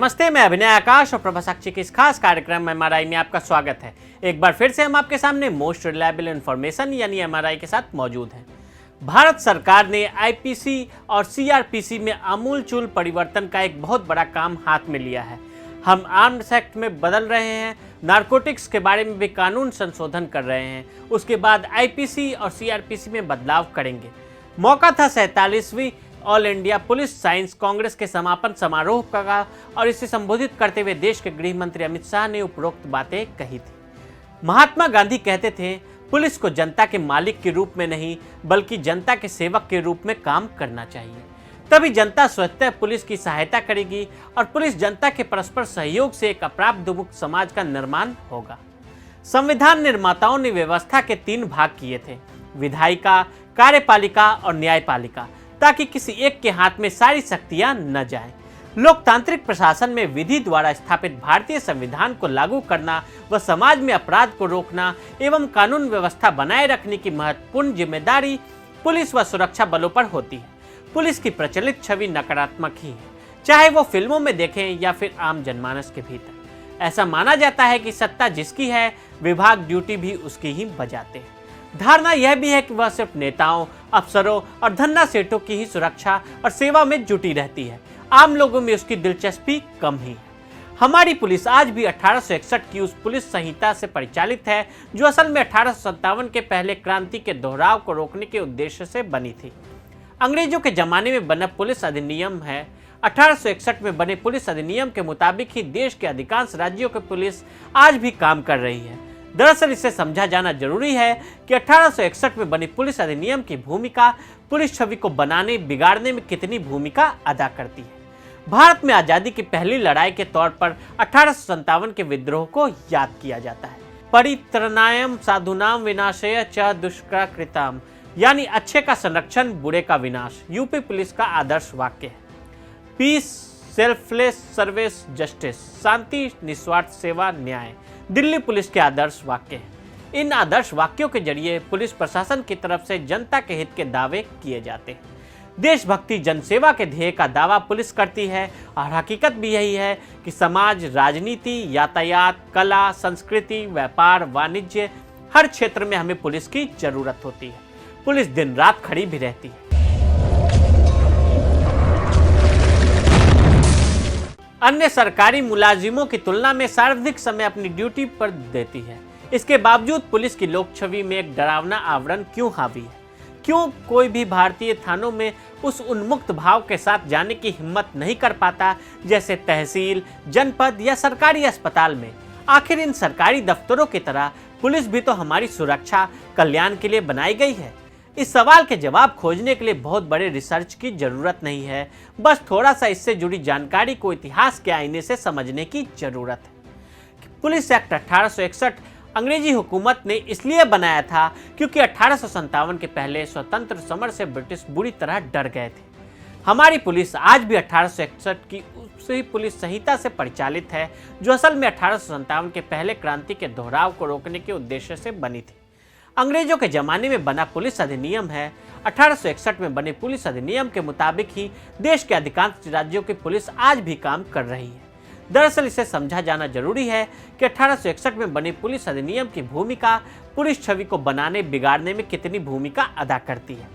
नमस्ते, मैं अभिनय आकाश और प्रभा साक्षी के इस खास कार्यक्रम एमआरआई में आपका स्वागत है। एक बार फिर से हम आपके सामने मोस्ट रिलायबल इन्फॉर्मेशन यानी एमआरआई के साथ मौजूद हैं। भारत सरकार ने आईपीसी और सीआरपीसी में आमूलचूल परिवर्तन का एक बहुत बड़ा काम हाथ में लिया है। हम आर्म्स एक्ट में बदल रहे हैं, नारकोटिक्स के बारे में भी कानून संशोधन कर रहे हैं, उसके बाद आईपीसी और सीआरपीसी में बदलाव करेंगे। मौका था 47वीं all India police science congress के समापन समारोह का और इसे संबोधित करते हुए देश के गृह मंत्री अमित शाह ने उपरोक्त बातें कही थी। महात्मा गांधी कहते थे, पुलिस को जनता के मालिक के रूप में नहीं बल्कि जनता के सेवक के रूप में काम करना चाहिए। तभी जनता स्वतः पुलिस की सहायता करेगी और पुलिस जनता के परस्पर सहयोग से एक अपराध मुक्त समाज का निर्माण होगा। संविधान निर्माताओं ने व्यवस्था के 3 भाग किए थे, विधायिका, कार्यपालिका और न्यायपालिका, ताकि किसी एक के हाथ में सारी शक्तियां न जाएं। लोकतांत्रिक प्रशासन में विधि द्वारा स्थापित भारतीय संविधान को लागू करना व समाज में अपराध को रोकना एवं कानून व्यवस्था बनाए रखने की महत्वपूर्ण जिम्मेदारी पुलिस व सुरक्षा बलों पर होती है। पुलिस की प्रचलित छवि नकारात्मक ही है, चाहे वो फिल्मों में देखें या फिर आम जनमानस के भीतर। ऐसा माना जाता है कि सत्ता जिसकी है, विभाग ड्यूटी भी उसकी ही बजाते हैं। धारणा यह भी है कि वह सिर्फ नेताओं, अफसरों और धन्ना सेठों की ही सुरक्षा और सेवा में जुटी रहती है। आम लोगों में उसकी दिलचस्पी कम ही है। हमारी पुलिस आज भी 1861 की उस पुलिस संहिता से परिचालित है जो असल में 1857 के पहले क्रांति के दोहराव को रोकने के उद्देश्य से बनी थी। अंग्रेजों के जमाने में बना पुलिस अधिनियम है। 1861 में बने पुलिस अधिनियम के मुताबिक ही देश के अधिकांश राज्यों की पुलिस आज भी काम कर रही है। दरअसल इसे समझा जाना जरूरी है कि 1861 में बनी पुलिस अधिनियम की भूमिका पुलिस छवि को बनाने बिगाड़ने में कितनी भूमिका अदा करती है। भारत में आजादी की पहली लड़ाई के तौर पर 1857 के विद्रोह को याद किया जाता है। परित्रणायम साधुनाम विनाशय च दुष्कृताम, यानी अच्छे का संरक्षण, बुरे का विनाश, यूपी पुलिस का आदर्श वाक्य है। पीस, सेल्फलेस सर्विस, जस्टिस, शांति, निस्वार्थ सेवा, न्याय, दिल्ली पुलिस के आदर्श वाक्य हैं। इन आदर्श वाक्यों के जरिए पुलिस प्रशासन की तरफ से जनता के हित के दावे किए जाते हैं। देशभक्ति, जनसेवा के ध्येय का दावा पुलिस करती है और हकीकत भी यही है कि समाज, राजनीति, यातायात, कला, संस्कृति, व्यापार, वाणिज्य, हर क्षेत्र में हमें पुलिस की जरूरत होती है। पुलिस दिन रात खड़ी भी रहती है। अन्य सरकारी मुलाजिमों की तुलना में सर्वाधिक समय अपनी ड्यूटी पर देती है। इसके बावजूद पुलिस की लोक छवि में एक डरावना आवरण क्यों हावी है? क्यों कोई भी भारतीय थानों में उस उन्मुक्त भाव के साथ जाने की हिम्मत नहीं कर पाता जैसे तहसील, जनपद या सरकारी अस्पताल में? आखिर इन सरकारी दफ्तरों की तरह पुलिस भी तो हमारी सुरक्षा, कल्याण के लिए बनाई गई है। इस सवाल के जवाब खोजने के लिए बहुत बड़े रिसर्च की जरूरत नहीं है, बस थोड़ा सा इससे जुड़ी जानकारी को इतिहास के आईने से समझने की जरूरत है। पुलिस एक्ट 1861 अंग्रेजी हुकूमत ने इसलिए बनाया था क्योंकि 1857 के पहले स्वतंत्र समर से ब्रिटिश बुरी तरह डर गए थे। हमारी पुलिस आज भी 1861 की उसी पुलिस संहिता से परिचालित है जो असल में 1857 के पहले क्रांति के दोहराव को रोकने के उद्देश्य से बनी थी। अंग्रेजों के जमाने में बना पुलिस अधिनियम है। 1861 में बने पुलिस अधिनियम के मुताबिक ही देश के अधिकांश राज्यों की पुलिस आज भी काम कर रही है। दरअसल इसे समझा जाना जरूरी है कि 1861 में बनी पुलिस अधिनियम की भूमिका पुलिस छवि को बनाने बिगाड़ने में कितनी भूमिका अदा करती है।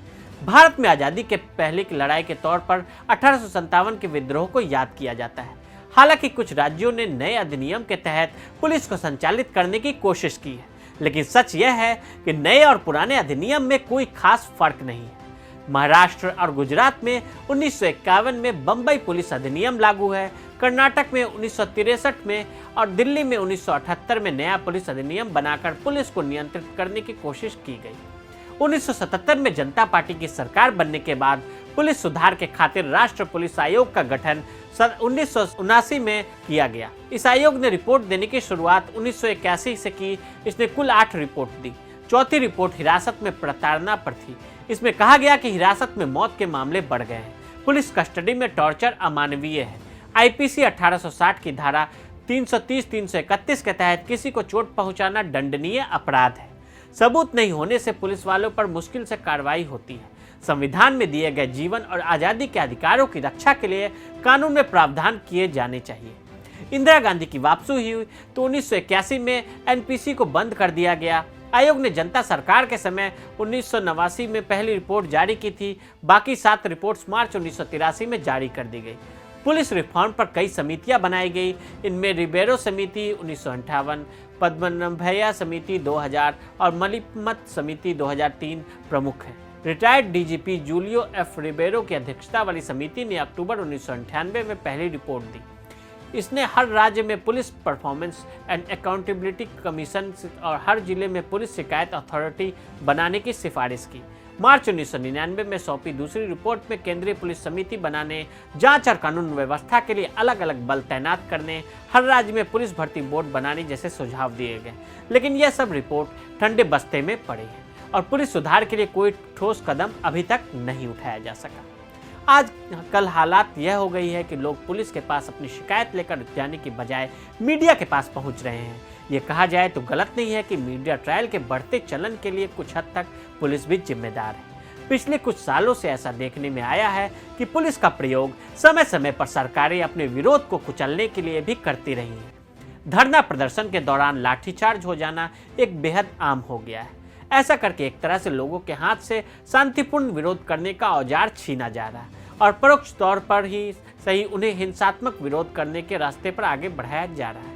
भारत में आजादी के पहले की लड़ाई के तौर पर 1857 के विद्रोह को याद किया जाता है। हालांकि कुछ राज्यों ने नए अधिनियम के तहत पुलिस को संचालित करने की कोशिश की है, लेकिन सच यह है कि नए और पुराने अधिनियम में कोई खास फर्क नहीं है। महाराष्ट्र और गुजरात में 1951 में बंबई पुलिस अधिनियम लागू है, कर्नाटक में 1963 में और दिल्ली में 1978 में नया पुलिस अधिनियम बनाकर पुलिस को नियंत्रित करने की कोशिश की गई। 1977 में जनता पार्टी की सरकार बनने के बाद पुलिस सुधार के खातिर राष्ट्र पुलिस आयोग का गठन 1979 में किया गया। इस आयोग ने रिपोर्ट देने की शुरुआत 1981 से की। इसने कुल 8 रिपोर्ट दी। चौथी रिपोर्ट हिरासत में प्रताड़ना पर थी। इसमें कहा गया कि हिरासत में मौत के मामले बढ़ गए हैं। पुलिस कस्टडी में टॉर्चर अमानवीय है। आईपीसी 1860 की धारा 330-331 के तहत किसी को चोट पहुंचाना दंडनीय अपराध है। सबूत नहीं होने से पुलिस वालों पर मुश्किल से कार्रवाई होती है। संविधान में दिए गए जीवन और आज़ादी के अधिकारों की रक्षा के लिए कानून में प्रावधान किए जाने चाहिए। इंदिरा गांधी की वापसी हुई तो 1981 में एनपीसी को बंद कर दिया गया। आयोग ने जनता सरकार के समय 1989 में पहली रिपोर्ट जारी की थी। बाकी 7 रिपोर्ट्स मार्च 1983 में जारी कर दी गई। पुलिस रिफॉर्म पर कई समितियां बनाई गई। इनमें रिबेरो समिति 1958, पद्मनाभैया समिति 2000 और मलिमत समिति 2003 प्रमुख है। Retired DGP Julio F Ribeiro की अध्यक्षता वाली समिति ने अक्टूबर 1998 में पहली रिपोर्ट दी। इसने हर राज्य में police performance and accountability commission और हर जिले में पुलिस शिकायत अथॉरिटी बनाने की सिफारिश की। मार्च 1999 में सौंपी दूसरी रिपोर्ट में केंद्रीय पुलिस समिति बनाने, जांच और कानून व्यवस्था के लिए अलग अलग बल तैनात करने, हर राज्य में पुलिस भर्ती बोर्ड बनाने जैसे सुझाव दिए गए। लेकिन यह सब रिपोर्ट ठंडे बस्ते में पड़ी है और पुलिस सुधार के लिए कोई ठोस कदम अभी तक नहीं उठाया जा सका। आज कल हालात यह हो गई है कि लोग पुलिस के पास अपनी शिकायत लेकर जाने की बजाय मीडिया के पास पहुंच रहे हैं। ये कहा जाए तो गलत नहीं है कि मीडिया ट्रायल के बढ़ते चलन के लिए कुछ हद तक पुलिस भी जिम्मेदार है। पिछले कुछ सालों से ऐसा देखने में आया है कि पुलिस का प्रयोग समय समय पर सरकारें अपने विरोध को कुचलने के लिए भी करती रही हैं। धरना प्रदर्शन के दौरान लाठीचार्ज हो जाना एक बेहद आम हो गया है। ऐसा करके एक तरह से लोगों के हाथ से शांतिपूर्ण विरोध करने का औजार छीना जा रहा है और परोक्ष तौर पर ही सही उन्हें हिंसात्मक विरोध करने के रास्ते पर आगे बढ़ाया जा रहा है।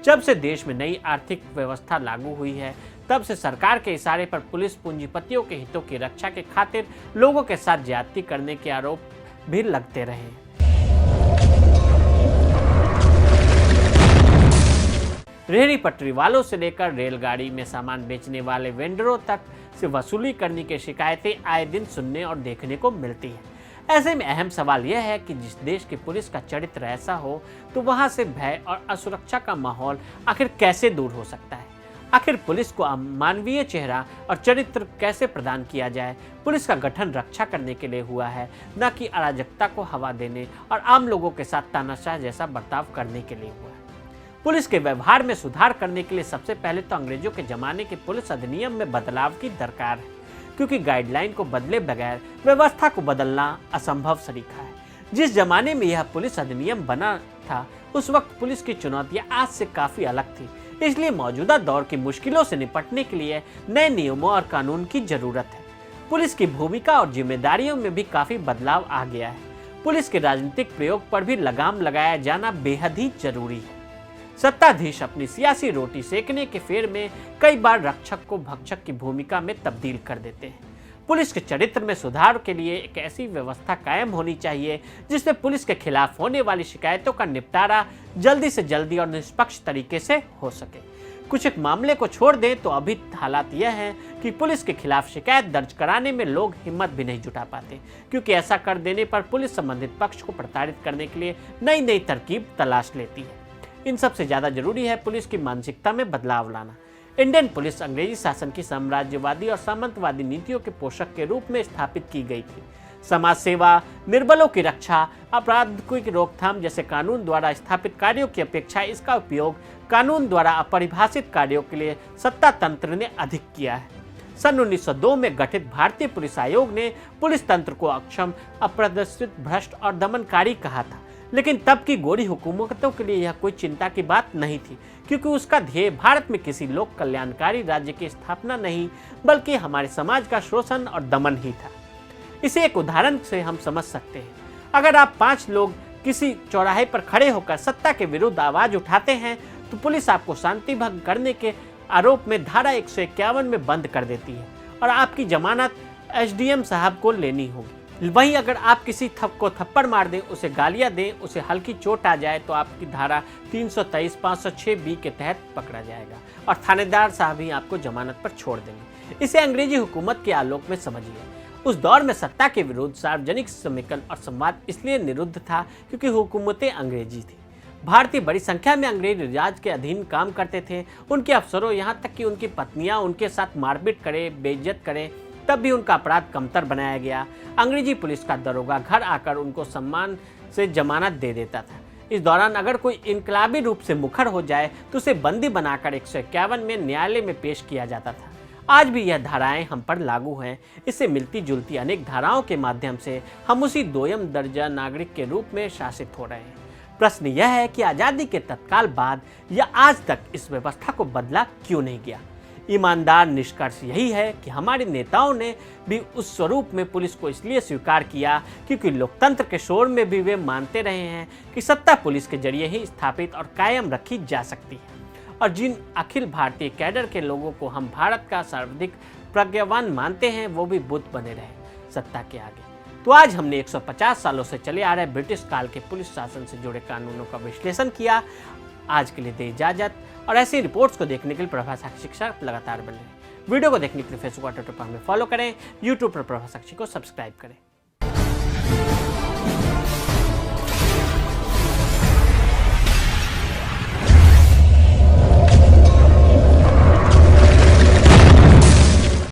जब से देश में नई आर्थिक व्यवस्था लागू हुई है, तब से सरकार के इशारे पर पुलिस पूंजीपतियों के हितों की रक्षा के खातिर लोगों के साथ ज्यादती करने के आरोप भी लगते रहे। रेहड़ी पटरी वालों से लेकर रेलगाड़ी में सामान बेचने वाले वेंडरों तक से वसूली करने की शिकायतें आए दिन सुनने और देखने को मिलती है। ऐसे में अहम सवाल यह है कि जिस देश की पुलिस का चरित्र ऐसा हो तो वहां से भय और असुरक्षा का माहौल आखिर कैसे दूर हो सकता है। आखिर पुलिस को मानवीय चेहरा और चरित्र कैसे प्रदान किया जाए। पुलिस का गठन रक्षा करने के लिए हुआ है, न कि अराजकता को हवा देने और आम लोगों के साथ तानाशाह जैसा बर्ताव करने के लिए हुआ है। पुलिस के व्यवहार में सुधार करने के लिए सबसे पहले तो अंग्रेजों के जमाने के पुलिस अधिनियम में बदलाव की दरकार है, क्योंकि गाइडलाइन को बदले बगैर व्यवस्था को बदलना असंभव सरीखा है। जिस जमाने में यह पुलिस अधिनियम बना था, उस वक्त पुलिस की चुनौतियां आज से काफी अलग थी। इसलिए मौजूदा दौर की मुश्किलों से निपटने के लिए नए नियमों और कानून की जरूरत है। पुलिस की भूमिका और जिम्मेदारियों में भी काफी बदलाव आ गया है। पुलिस के राजनीतिक प्रयोग पर भी लगाम लगाया जाना बेहद ही जरूरी है। सत्ताधीश अपनी सियासी रोटी सेकने के फेर में कई बार रक्षक को भक्षक की भूमिका में तब्दील कर देते हैं। पुलिस के चरित्र में सुधार के लिए एक ऐसी व्यवस्था कायम होनी चाहिए जिसमें पुलिस के खिलाफ होने वाली शिकायतों का निपटारा जल्दी से जल्दी और निष्पक्ष तरीके से हो सके। कुछ एक मामले को छोड़ दें तो अभी हालात यह है कि पुलिस के खिलाफ शिकायत दर्ज कराने में लोग हिम्मत भी नहीं जुटा पाते, क्योंकि ऐसा कर देने पर पुलिस संबंधित पक्ष को प्रताड़ित करने के लिए नई नई तरकीब तलाश लेती है। इन सबसे ज्यादा जरूरी है पुलिस की मानसिकता में बदलाव लाना। इंडियन पुलिस अंग्रेजी शासन की साम्राज्यवादी और सामंतवादी नीतियों के पोषक के रूप में स्थापित की गई थी। समाज सेवा, निर्बलों की रक्षा, अपराध की रोकथाम जैसे कानून द्वारा स्थापित कार्यों की अपेक्षा इसका उपयोग कानून द्वारा अपरिभाषित कार्यों के लिए सत्ता तंत्र ने अधिक किया है। सन 1902 में गठित भारतीय पुलिस आयोग ने पुलिस तंत्र को अक्षम, अप्रदर्शित, भ्रष्ट और दमनकारी कहा था। लेकिन तब की गोरी हुकूमतों के लिए यह कोई चिंता की बात नहीं थी, क्योंकि उसका ध्येय भारत में किसी लोक कल्याणकारी राज्य की स्थापना नहीं बल्कि हमारे समाज का शोषण और दमन ही था। इसे एक उदाहरण से हम समझ सकते हैं। अगर आप 5 लोग किसी चौराहे पर खड़े होकर सत्ता के विरुद्ध आवाज उठाते हैं तो पुलिस आपको शांति भंग करने के आरोप में धारा 151 में बंद कर देती है और आपकी जमानत एसडीएम साहब को लेनी होगी। वहीं अगर आप किसी को थप्पड़ मार दें, उसे गालियां दें, उसे हल्की चोट आ जाए तो आपकी धारा 323, 506 बी के तहत पकड़ा जाएगा और थानेदार साहब ही आपको जमानत पर छोड़ देंगे। इसे अंग्रेजी हुकूमत के आलोक में समझिए। उस दौर में सत्ता के विरुद्ध सार्वजनिक समेकन और संवाद इसलिए निरुद्ध था क्योंकि हुकूमतें अंग्रेजी थी। भारतीय बड़ी संख्या में अंग्रेज राज के अधीन काम करते थे। उनके अफसरों, यहाँ तक कि उनकी पत्नियां उनके साथ मारपीट करें, बेइज्जत करें, तब भी उनका अपराध कमतर बनाया गया। अंग्रेजी पुलिस का दरोगा घर आकर उनको सम्मान से जमानत दे देता था। इस दौरान अगर कोई इनकलाबी रूप से मुखर हो जाए तो उसे बंदी बनाकर 151 में न्यायालय में पेश किया जाता था। आज भी यह धाराएं हम पर लागू हैं। इससे मिलती जुलती अनेक धाराओं के माध्यम से हम उसी दोयम दर्जा नागरिक के रूप में शासित हो रहे हैं। प्रश्न यह है कि आज़ादी के तत्काल बाद या आज तक इस व्यवस्था को बदला क्यों नहीं गया। ईमानदार निष्कर्ष यही है कि हमारे नेताओं ने भी उस स्वरूप में पुलिस को इसलिए स्वीकार किया क्योंकि लोकतंत्र के शोर में भी वे मानते रहे हैं कि सत्ता पुलिस के जरिए ही स्थापित और कायम रखी जा सकती है, और जिन अखिल भारतीय कैडर के लोगों को हम भारत का सर्वाधिक प्रज्ञावान मानते हैं वो भी बुद्ध बने रहे सत्ता के आगे। तो आज हमने 150 सालों से चले आ रहे ब्रिटिश काल के पुलिस शासन से जुड़े कानूनों का विश्लेषण किया। आज के लिए दे इजाजत, और ऐसी रिपोर्ट्स को देखने के लिए प्रभा साक्षी के साथ लगातार बने रहें। वीडियो को देखने के लिए फेसबुक और ट्विटर पर हमें फॉलो करें, यूट्यूब पर प्रभा साक्षी को सब्सक्राइब करें।